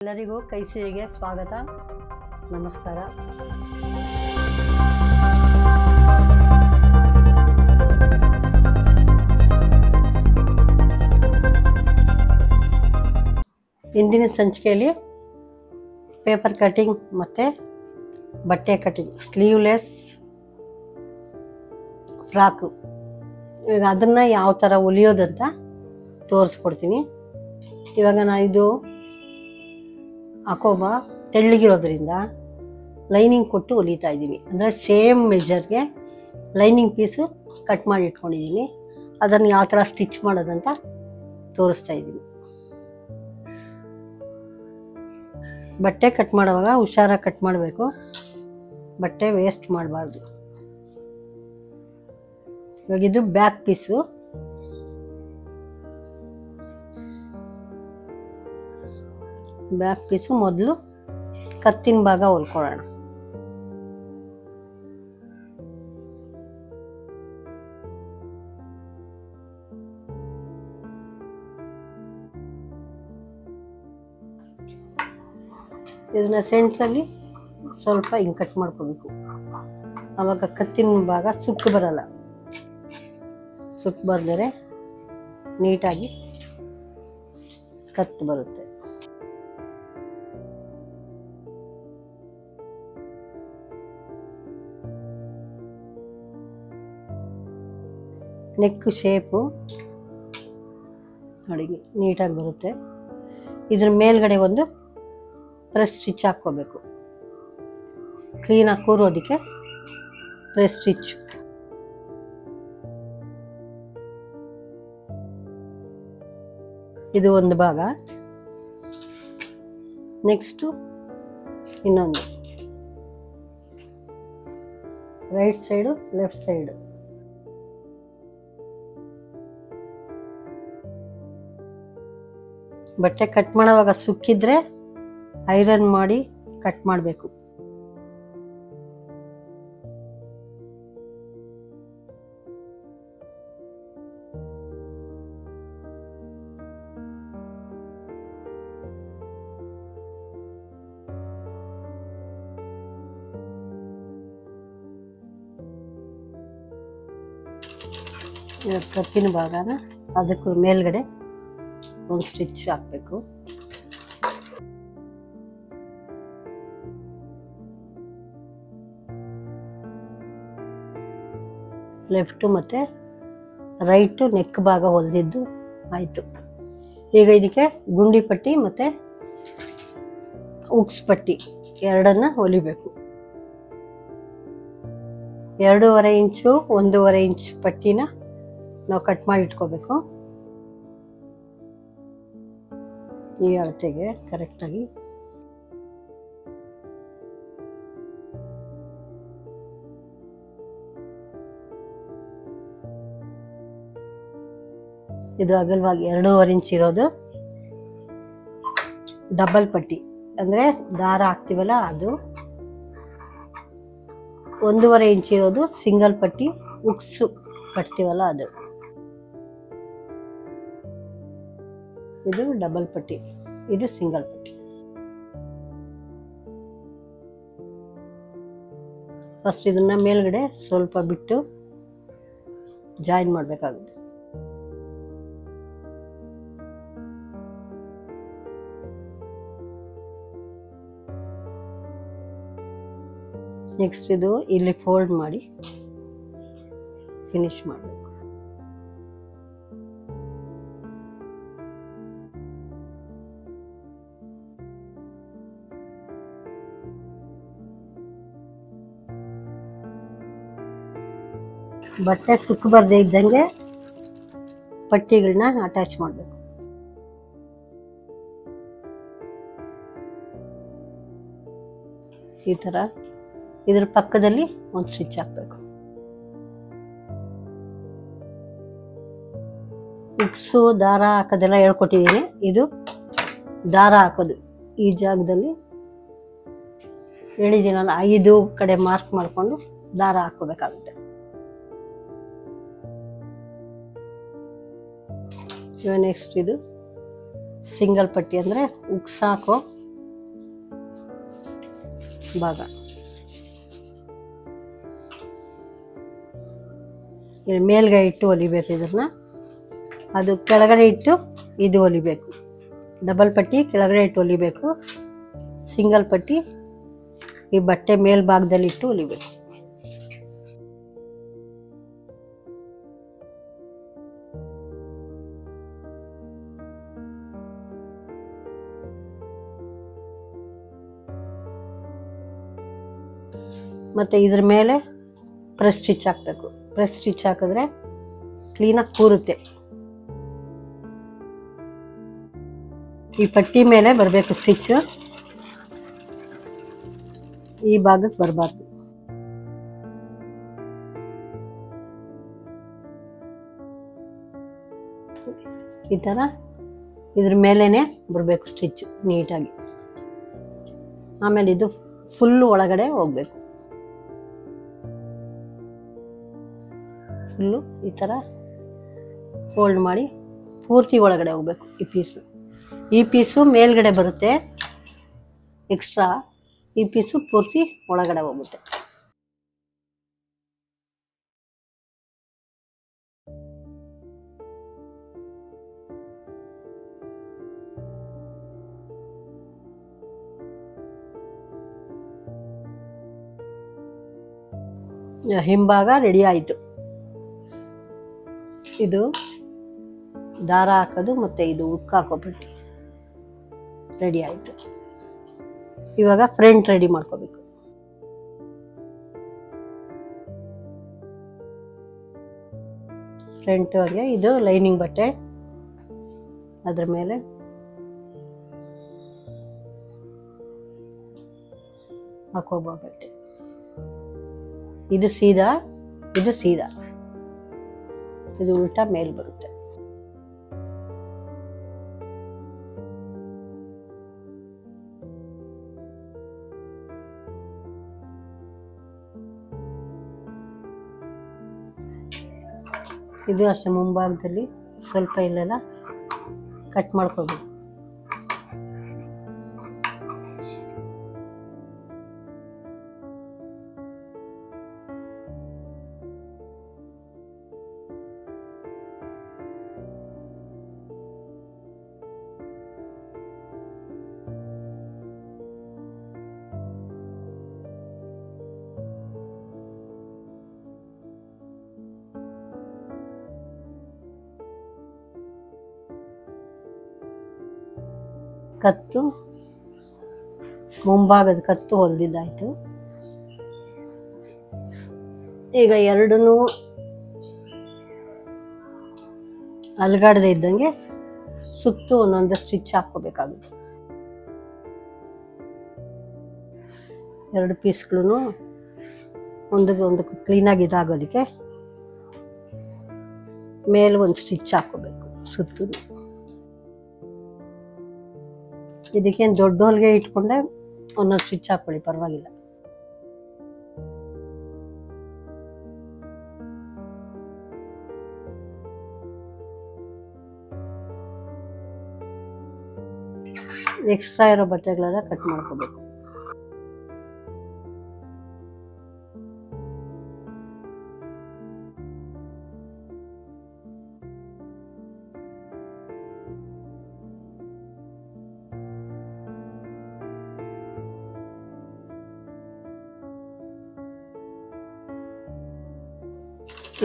ಎಲ್ಲರಿಗೂ ಕೈಸಿರಿಗೆ ಸ್ವಾಗತ, ನಮಸ್ಕಾರ. ಇಂದಿನ ಸಂಚಿಕೆಯಲ್ಲಿ ಪೇಪರ್ ಕಟಿಂಗ್ ಮತ್ತು ಬಟ್ಟೆ ಕಟಿಂಗ್, ಸ್ಲೀವ್ಲೆಸ್ ಫ್ರಾಕು, ಈಗ ಅದನ್ನು ಯಾವ ಥರ ಹೊಲಿಯೋದಂತ ತೋರಿಸ್ಕೊಡ್ತೀನಿ. ಇವಾಗ ನಾನು ಇದು ಹಾಕೋಬ ತೆಳ್ಳಗಿರೋದ್ರಿಂದ ಲೈನಿಂಗ್ ಕೊಟ್ಟು ಹೊಲಿತಾ ಇದ್ದೀನಿ. ಅಂದರೆ ಸೇಮ್ ಮೆಜರ್ಗೆ ಲೈನಿಂಗ್ ಪೀಸು ಕಟ್ ಮಾಡಿ ಇಟ್ಕೊಂಡಿದ್ದೀನಿ. ಅದನ್ನು ಯಾವ ಥರ ಸ್ಟಿಚ್ ಮಾಡೋದಂತ ತೋರಿಸ್ತಾ ಇದ್ದೀನಿ. ಬಟ್ಟೆ ಕಟ್ ಮಾಡುವಾಗ ಹುಷಾರಾಗಿ ಕಟ್ ಮಾಡಬೇಕು, ಬಟ್ಟೆ ವೇಸ್ಟ್ ಮಾಡಬಾರ್ದು. ಇವಾಗ ಇದು ಬ್ಯಾಕ್ ಪೀಸು. ಬ್ಯಾಕ್ ಪೀಸು ಮೊದಲು ಕತ್ತಿನ ಭಾಗ ಹೊಲ್ಕೊಳ್ಳೋಣ. ಇದನ್ನ ಸೆಂಟ್ರಲ್ಲಿ ಸ್ವಲ್ಪ ಹಿಂಗೆ ಕಟ್ ಮಾಡ್ಕೋಬೇಕು. ಆವಾಗ ಕತ್ತಿನ ಭಾಗ ಸುಕ್ಕು ಬರಲ್ಲ. ಸುಕ್ಕು ಬರ್ದರೆ ನೀಟಾಗಿ ಕತ್ತು ಬರುತ್ತೆ. ನೆಕ್ ಶೇಪು ನೋಡಿ ನೀಟಾಗಿ ಬರುತ್ತೆ. ಇದ್ರ ಮೇಲ್ಗಡೆ ಒಂದು ಪ್ರೆಸ್ ಸ್ಟಿಚ್ ಹಾಕ್ಕೋಬೇಕು. ಕ್ಲೀನಾಗಿ ಕೂರೋದಕ್ಕೆ ಪ್ರೆಸ್ ಸ್ಟಿಚ್. ಇದು ಒಂದು ಭಾಗ. ನೆಕ್ಸ್ಟು ಇನ್ನೊಂದು, ರೈಟ್ ಸೈಡು ಲೆಫ್ಟ್ ಸೈಡು. ಬಟ್ಟೆ ಕಟ್ ಮಾಡೋವಾಗ ಸುಕ್ಕಿದ್ರೆ ಐರನ್ ಮಾಡಿ ಕಟ್ ಮಾಡಬೇಕು. ಕತ್ತಿನ ಭಾಗನ ಅದಕ್ಕೂ ಮೇಲ್ಗಡೆ ಒಂದು ಸ್ಟಿಚ್ ಹಾಕಬೇಕು. ಲೆಫ್ಟು ಮತ್ತು ರೈಟು ನೆಕ್ ಭಾಗ ಹೊಲಿದಿದ್ದು ಆಯಿತು. ಈಗ ಇದಕ್ಕೆ ಗುಂಡಿ ಪಟ್ಟಿ ಮತ್ತು ಉಕ್ಸ್ ಪಟ್ಟಿ ಎರಡನ್ನು ಹೊಲಿಬೇಕು. 2.5 ಇಂಚು 1.5 ಇಂಚ್ ಪಟ್ಟಿನ ನಾವು ಕಟ್ ಮಾಡಿ ಇಟ್ಕೋಬೇಕು. ಈ ಅಳತೆಗೆ ಕರೆಕ್ಟಾಗಿ. ಇದು ಅಗಲವಾಗಿ 2.5 ಇಂಚ್ ಇರೋದು ಡಬಲ್ ಪಟ್ಟಿ, ಅಂದರೆ ದಾರ ಹಾಕ್ತೀವಲ್ಲ ಅದು. 1.5 ಇಂಚ್ ಇರೋದು ಸಿಂಗಲ್ ಪಟ್ಟಿ, ಉಕ್ಸ್ ಕಟ್ತೀವಲ್ಲ ಅದು. ಇದು ಡಬಲ್ ಪಟ್ಟಿ, ಇದು ಸಿಂಗಲ್ ಪಟ್ಟಿ. ಫಸ್ಟ್ ಇದನ್ನ ಮೇಲ್ಗಡೆ ಸ್ವಲ್ಪ ಬಿಟ್ಟು ಜಾಯಿನ್ ಮಾಡಬೇಕಾಗುತ್ತೆ. ನೆಕ್ಸ್ಟ್ ಇದು ಇಲ್ಲಿ ಫೋಲ್ಡ್ ಮಾಡಿ ಫಿನಿಶ್ ಮಾಡಬೇಕು. ಬಟ್ಟೆ ಸುಕ್ಕು ಬರದೇ ಇದ್ದಂಗೆ ಪಟ್ಟಿಗಳನ್ನ ಅಟ್ಯಾಚ್ ಮಾಡಬೇಕು. ಈ ಥರ ಇದ್ರ ಪಕ್ಕದಲ್ಲಿ ಒಂದು ಸ್ಟಿಚ್ ಹಾಕಬೇಕು. ಉಕ್ಸು ದಾರ ಹಾಕೋದೆಲ್ಲ ಹೇಳ್ಕೊಟ್ಟಿದ್ದೀನಿ. ಇದು ದಾರ ಹಾಕೋದು ಈ ಜಾಗದಲ್ಲಿ ಹೇಳಿದ್ದೀನಲ್ಲ, 5 ಕಡೆ ಮಾರ್ಕ್ ಮಾಡಿಕೊಂಡು ದಾರ ಹಾಕೋಬೇಕಾಗುತ್ತೆ. ಇವಾಗ ನೆಕ್ಸ್ಟ್ ಇದು ಸಿಂಗಲ್ ಪಟ್ಟಿ ಅಂದರೆ ಉಕ್ಸ್ ಹಾಕೋ ಭಾಗ. ಮೇಲ್ಗಡೆ ಇಟ್ಟು ಹೊಲಿಬೇಕು ಇದನ್ನ, ಅದು ಕೆಳಗಡೆ ಇಟ್ಟು ಇದು ಹೊಲಿಬೇಕು. ಡಬಲ್ ಪಟ್ಟಿ ಕೆಳಗಡೆ ಇಟ್ಟು ಹೊಲಿಬೇಕು, ಸಿಂಗಲ್ ಪಟ್ಟಿ ಈ ಬಟ್ಟೆ ಮೇಲ್ಭಾಗದಲ್ಲಿ ಇಟ್ಟು ಹೊಲಿಬೇಕು. ಮತ್ತು ಇದ್ರ ಮೇಲೆ ಪ್ರೆಸ್ ಸ್ಟಿಚ್ ಹಾಕಬೇಕು. ಪ್ರೆಸ್ ಸ್ಟಿಚ್ ಹಾಕಿದ್ರೆ ಕ್ಲೀನಾಗಿ ಕೂರುತ್ತೆ. ಈ ಪಟ್ಟಿ ಮೇಲೆ ಬರಬೇಕು ಸ್ಟಿಚ್ಚು, ಈ ಭಾಗಕ್ಕೆ ಬರಬಾರ್ದು. ಈ ಥರ ಇದ್ರ ಮೇಲೇ ಬರಬೇಕು ಸ್ಟಿಚ್ ನೀಟಾಗಿ. ಆಮೇಲೆ ಇದು ಫುಲ್ಲು ಒಳಗಡೆ ಹೋಗಬೇಕು. ಫುಲ್ಲು ಈ ಥರ ಫೋಲ್ಡ್ ಮಾಡಿ ಪೂರ್ತಿ ಒಳಗಡೆ ಹೋಗ್ಬೇಕು. ಈ ಪೀಸು ಮೇಲ್ಗಡೆ ಬರುತ್ತೆ ಎಕ್ಸ್ಟ್ರಾ, ಈ ಪೀಸು ಪೂರ್ತಿ ಒಳಗಡೆ ಹೋಗುತ್ತೆ. ಹಿಂಭಾಗ ರೆಡಿ ಆಯಿತು. ಇದು ದಾರ ಹಾಕೋದು ಮತ್ತು ಇದು ಹುಕ್ ಹಾಕೋ ಪಟ್ಟಿ ರೆಡಿ ಆಯಿತು. ಇವಾಗ ಫ್ರಂಟ್ ರೆಡಿ ಮಾಡ್ಕೋಬೇಕು. ಫ್ರಂಟ್ಗೆ ಇದು ಲೈನಿಂಗ್ ಬಟ್ಟೆ, ಅದ್ರ ಮೇಲೆ ಹಾಕೋಬೋ ಬಟ್ಟೆ. ಇದು ಸೀದಾ, ಇದು ಸೀದಾ, ಇದು ಉಲ್ಟಾ ಮೇಲ್ ಬರುತ್ತೆ. ಇದು ಅಷ್ಟೇ ಮುಂಭಾಗದಲ್ಲಿ ಸ್ವಲ್ಪ ಇಲ್ಲೆಲ್ಲ ಕಟ್ ಮಾಡ್ಕೋಬೇಕು. ಕತ್ತು ಮುಂಭಾಗದ ಕತ್ತು ಹೊಲಿದಿದ್ದಾಯ್ತು. ಈಗ ಎರಡನ್ನೂ ಅಲುಗಾಡದೆ ಇದ್ದಂಗೆ ಸುತ್ತು ಒಂದೊಂದು ಸ್ಟಿಚ್ ಹಾಕೋಬೇಕಾಗುತ್ತೆ. ಎರಡು ಪೀಸ್ಗಳು ಒಂದಕ್ಕೆ ಕ್ಲೀನಾಗಿ ಇದಾಗೋದಕ್ಕೆ ಮೇಲೆ ಒಂದು ಸ್ಟಿಚ್ ಹಾಕೋಬೇಕು ಸುತ್ತು. ಇದಕ್ಕೇನು ದೊಡ್ಡ ಹೊಲಿಗೆ ಇಟ್ಕೊಂಡೆ ಒಂದೊಂದು ಸ್ಟಿಚ್ ಹಾಕೊಳ್ಳಿ, ಪರವಾಗಿಲ್ಲ. ಎಕ್ಸ್ಟ್ರಾ ಇರೋ ಬಟ್ಟೆಗಳೆಲ್ಲ ಕಟ್ ಮಾಡ್ಕೋಬೇಕು.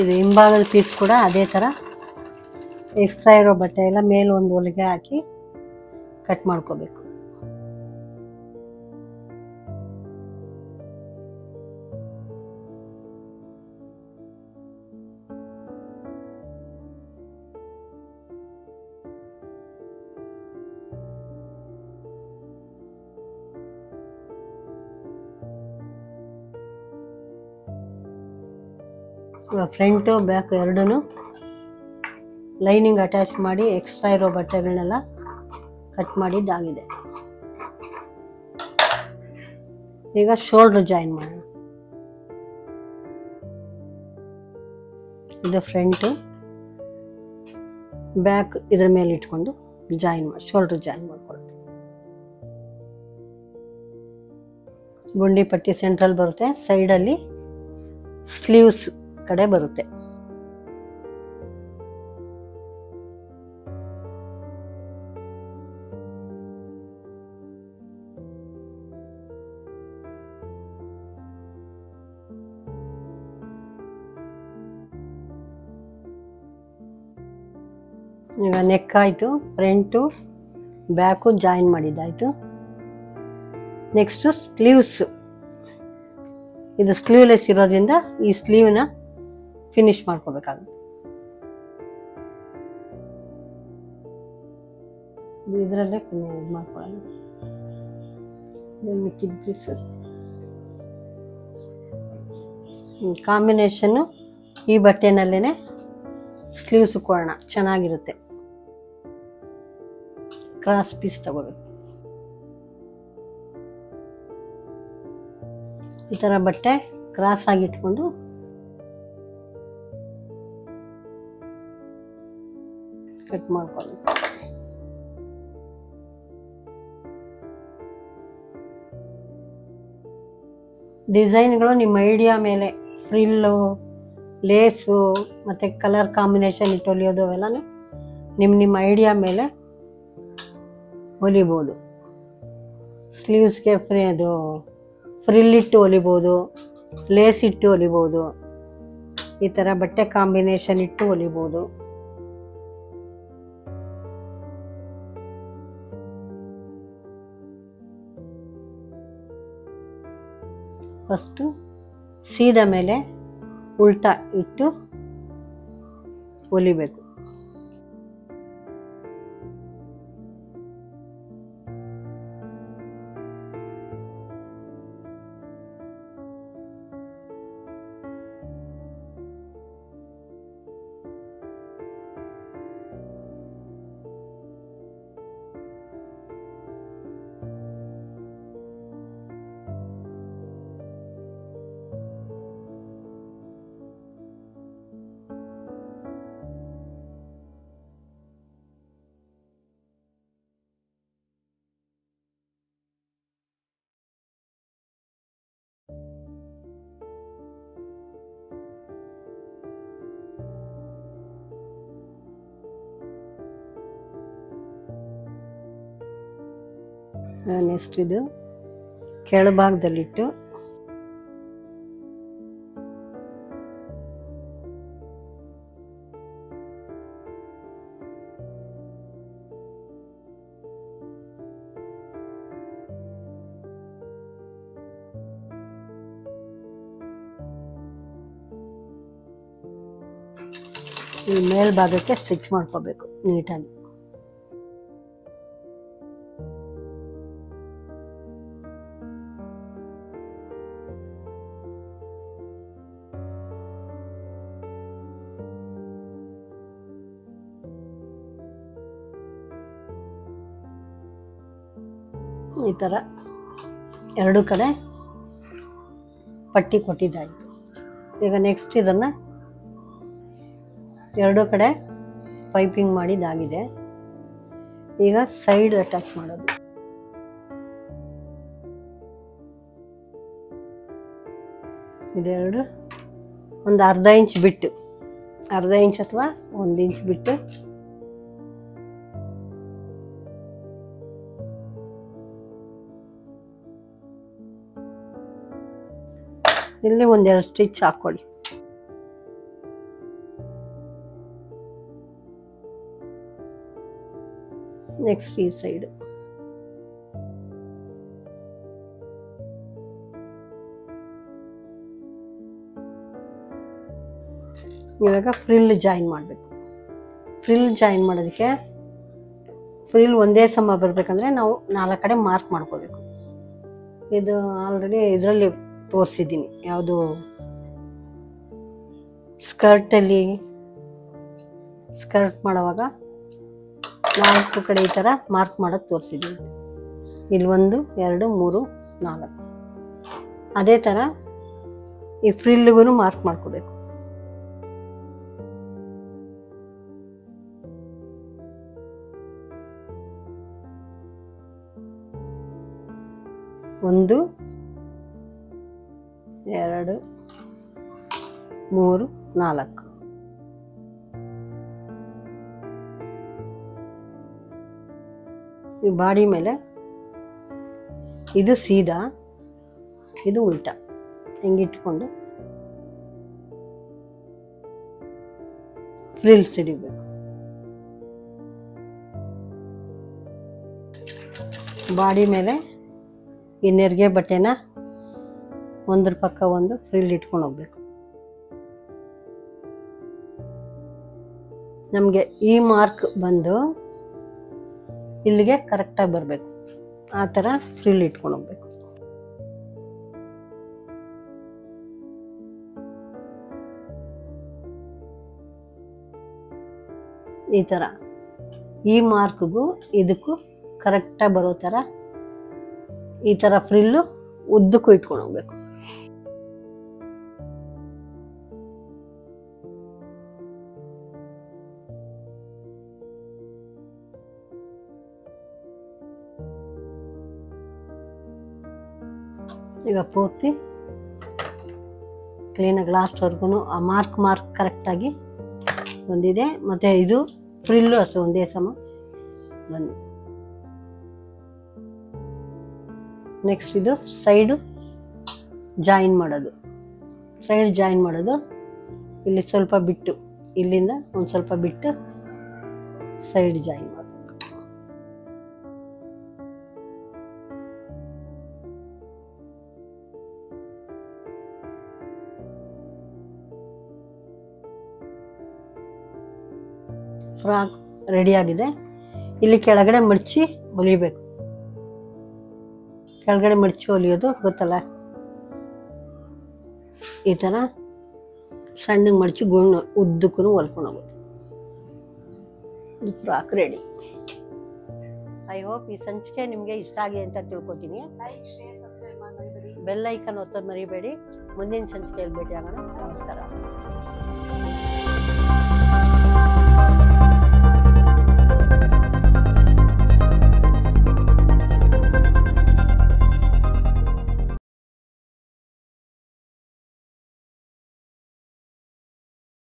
ಇದು ಹಿಂಭಾಗದ ಪೀಸ್ ಕೂಡ ಅದೇ ಥರ ಎಕ್ಸ್ಟ್ರಾ ಇರೋ ಬಟ್ಟೆ ಎಲ್ಲ ಮೇಲೆ ಒಂದು ಹೊಲಿಗೆ ಹಾಕಿ ಕಟ್ ಮಾಡ್ಕೋಬೇಕು. ಫ್ರಂಟು ಬ್ಯಾಕ್ ಎರಡೂ ಲೈನಿಂಗ್ ಅಟ್ಯಾಚ್ ಮಾಡಿ ಎಕ್ಸ್ಟ್ರಾ ಇರೋ ಬಟ್ಟೆಗಳನ್ನೆಲ್ಲ ಕಟ್ ಮಾಡಿದ್ದಾಗಿದೆ. ಈಗ ಶೋಲ್ಡ್ರ್ ಜಾಯಿನ್ ಮಾಡೋಣ. ಇದು ಫ್ರಂಟು, ಬ್ಯಾಕ್ ಇದ್ರ ಮೇಲೆ ಇಟ್ಕೊಂಡು ಜಾಯಿನ್ ಮಾಡಿ ಶೋಲ್ಡ್ರ್ ಜಾಯಿನ್ ಮಾಡ್ಕೊಳ್ಳೋದು. ಗುಂಡಿ ಪಟ್ಟಿ ಸೆಂಟ್ರಲ್ ಬರುತ್ತೆ, ಸೈಡಲ್ಲಿ ಸ್ಲೀವ್ಸ್ ಕಡೆ ಬರುತ್ತೆ. ಈಗ ನೆಕ್ ಆಯಿತು, ಫ್ರಂಟು ಬ್ಯಾಕು ಜಾಯಿನ್ ಮಾಡಿದ್ದಾಯಿತು. Next sleeves. ಇದು ಸ್ಲೀವ್ಲೆಸ್ ಇರೋದ್ರಿಂದ ಈ ಸ್ಲೀವ್ನ ಫಿನಿಶ್ ಮಾಡ್ಕೋಬೇಕಾಗುತ್ತೆ. ಇದರಲ್ಲೇ ಇದು ಮಾಡ್ಕೊಳ್ಳೋಣ. ಮಿಕ್ಕಿದ ಪೀಸ್ ಕಾಂಬಿನೇಷನ್ನು ಈ ಬಟ್ಟೆನಲ್ಲೇ ಸ್ಲೀವ್ಸ್ ಕೊಡೋಣ, ಚೆನ್ನಾಗಿರುತ್ತೆ. ಕ್ರಾಸ್ ಪೀಸ್ ತಗೋಬೇಕು. ಈ ಥರ ಬಟ್ಟೆ ಕ್ರಾಸ್ ಆಗಿ ಇಟ್ಕೊಂಡು ಕಟ್ ಮಾಡ್ಕೊಳ್ಳೋದು. ಡಿಸೈನ್ಗಳು ನಿಮ್ಮ ಐಡಿಯಾ ಮೇಲೆ, ಫ್ರಿಲ್ಲು, ಲೇಸು ಮತ್ತು ಕಲರ್ ಕಾಂಬಿನೇಷನ್ ಇಟ್ಟು ಹೊಲಿಯೋದು ಅವೆಲ್ಲನೂ ನಿಮ್ಮ ಐಡಿಯಾ ಮೇಲೆ ಹೊಲಿಬೋದು. ಸ್ಲೀವ್ಸ್ಗೆ ಅದು ಫ್ರಿಲ್ ಇಟ್ಟು ಹೊಲಿಬೋದು, ಲೇಸ್ ಇಟ್ಟು ಹೊಲಿಬೋದು, ಈ ಥರ ಬಟ್ಟೆ ಕಾಂಬಿನೇಷನ್ ಇಟ್ಟು ಹೊಲಿಬೋದು. ಫಸ್ಟು ಸೀದಾ ಮೇಲೆ ಉಲ್ಟಾ ಇಟ್ಟು ಹೊಲಿಬೇಕು. ನೆಕ್ಸ್ಟ್ ಇದು ಕೆಳಭಾಗದಲ್ಲಿಟ್ಟು ಈ ಮೇಲ್ಭಾಗಕ್ಕೆ ಸ್ಟಿಚ್ ಮಾಡ್ಕೋಬೇಕು ನೀಟಾಗಿ. ಈ ಥರ ಎರಡು ಕಡೆ ಪಟ್ಟಿ ಕೊಟ್ಟಿದ್ದಾಯಿತು. ಈಗ ನೆಕ್ಸ್ಟ್ ಇದನ್ನು ಎರಡು ಕಡೆ ಪೈಪಿಂಗ್ ಮಾಡಿದ್ದಾಗಿದೆ. ಈಗ ಸೈಡ್ ಅಟ್ಯಾಚ್ ಮಾಡೋದು. ಇದೆರಡು ಒಂದು ಅರ್ಧ ಇಂಚ್ ಬಿಟ್ಟು, ಅರ್ಧ ಇಂಚ್ ಅಥವಾ 1 ಇಂಚ್ ಬಿಟ್ಟು ಇಲ್ಲಿ ಒಂದೆರಡು ಸ್ಟಿಚ್ ಹಾಕ್ಕೊಳ್ಳಿ. ನೆಕ್ಸ್ಟ್ ಈ ಸೈಡ್ ಇವಾಗ ಫ್ರಿಲ್ ಜಾಯಿನ್ ಮಾಡಬೇಕು. ಫ್ರಿಲ್ ಜಾಯಿನ್ ಮಾಡೋದಕ್ಕೆ ಫ್ರಿಲ್ ಒಂದೇ ಸಮ ಬರಬೇಕಂದ್ರೆ ನಾವು 4 ಕಡೆ ಮಾರ್ಕ್ ಮಾಡ್ಕೋಬೇಕು. ಇದು ಆಲ್ರೆಡಿ ಇದರಲ್ಲಿ ತೋರಿಸಿದ್ದೀನಿ, ಯಾವುದು ಸ್ಕರ್ಟಲ್ಲಿ ಸ್ಕರ್ಟ್ ಮಾಡುವಾಗ 4 ಕಡೆ ಈ ಥರ ಮಾರ್ಕ್ ಮಾಡೋದು ತೋರಿಸಿದ್ದೀನಿ. ಇಲ್ಲಿ 1 2 3 4. ಅದೇ ಥರ ಈ ಫ್ರಿಲ್ಗೂ ಮಾರ್ಕ್ ಮಾಡ್ಕೋಬೇಕು. ಒಂದು 2 3 4 ಈ ಬಾಡಿ ಮೇಲೆ ಇದು ಸೀದಾ, ಇದು ಉಲ್ಟಾ ಹಿಂಗಿಟ್ಕೊಂಡು ಫ್ರಿಲ್ಸ್ ಹಿಡಿಬೇಕು. ಬಾಡಿ ಮೇಲೆ ಈ ನೆರಿಗೆ ಬಟ್ಟೆನ ಒಂದ್ರ ಪಕ್ಕ ಒಂದು ಫ್ರಿಲ್ ಇಟ್ಕೊಂಡು ಹೋಗ್ಬೇಕು. ನಮಗೆ ಈ ಮಾರ್ಕ್ ಬಂದು ಇಲ್ಲಿಗೆ ಕರೆಕ್ಟಾಗಿ ಬರಬೇಕು. ಆ ಥರ ಫ್ರಿಲ್ ಇಟ್ಕೊಂಡು ಹೋಗ್ಬೇಕು. ಈ ಥರ ಈ ಮಾರ್ಕ್ಗೂ ಇದಕ್ಕೂ ಕರೆಕ್ಟಾಗಿ ಬರೋ ಥರ ಈ ಥರ ಫ್ರಿಲ್ಲು ಉದ್ದಕ್ಕೂ ಇಟ್ಕೊಂಡು ಹೋಗ್ಬೇಕು. ಈಗ ಪೂರ್ತಿ ಕ್ಲೀನಾಗಿ ಲಾಸ್ಟ್ವರೆಗೂ ಆ ಮಾರ್ಕ್ ಕರೆಕ್ಟಾಗಿ ಬಂದಿದೆ. ಮತ್ತು ಇದು ಫ್ರಿಲ್ಲು ಅಷ್ಟೇ ಒಂದೇ ಸಮ ಬಂದು. ನೆಕ್ಸ್ಟ್ ಇದು ಸೈಡು ಜಾಯಿನ್ ಮಾಡೋದು. ಇಲ್ಲಿ ಸ್ವಲ್ಪ ಬಿಟ್ಟು, ಇಲ್ಲಿಂದ ಒಂದು ಸ್ವಲ್ಪ ಬಿಟ್ಟು ಸೈಡ್ ಜಾಯಿನ್ ಮಾಡೋದು. ಫ್ರಾಕ್ ರೆಡಿಯಾಗಿದೆ. ಇಲ್ಲಿ ಕೆಳಗಡೆ ಮಡಚಿ ಹೊಲಿಬೇಕು. ಕೆಳಗಡೆ ಮಡಚಿ ಹೊಲಿಯೋದು ಗೊತ್ತಲ್ಲ, ಈ ಥರ ಸಣ್ಣಗೆ ಮಡಚಿ ಗುಂಡು ಉದ್ದಕ್ಕೂ ಹೊಲ್ಕೊಂಡು ಹೋಗೋದು. Frock ready. ಐ ಹೋಪ್ ಈ ಸಂಚಿಕೆ ನಿಮಗೆ ಇಷ್ಟ ಆಗಿದೆ ಅಂತ ತಿಳ್ಕೊತೀನಿ. ಲೈಕ್, ಶೇರ್, ಸಬ್ಸ್ಕ್ರೈಬ್ ಮಾಡಿ ಮರಿಬೇಡಿ. ಬೆಲ್ ಐಕನ್ ಒತ್ತೋದು ಮರಿಬೇಡಿ. ಮುಂದಿನ ಸಂಚಿಕೆಯಲ್ಲಿ ಭೇಟಿ ಆಗೋಣ. ನಮಸ್ಕಾರ.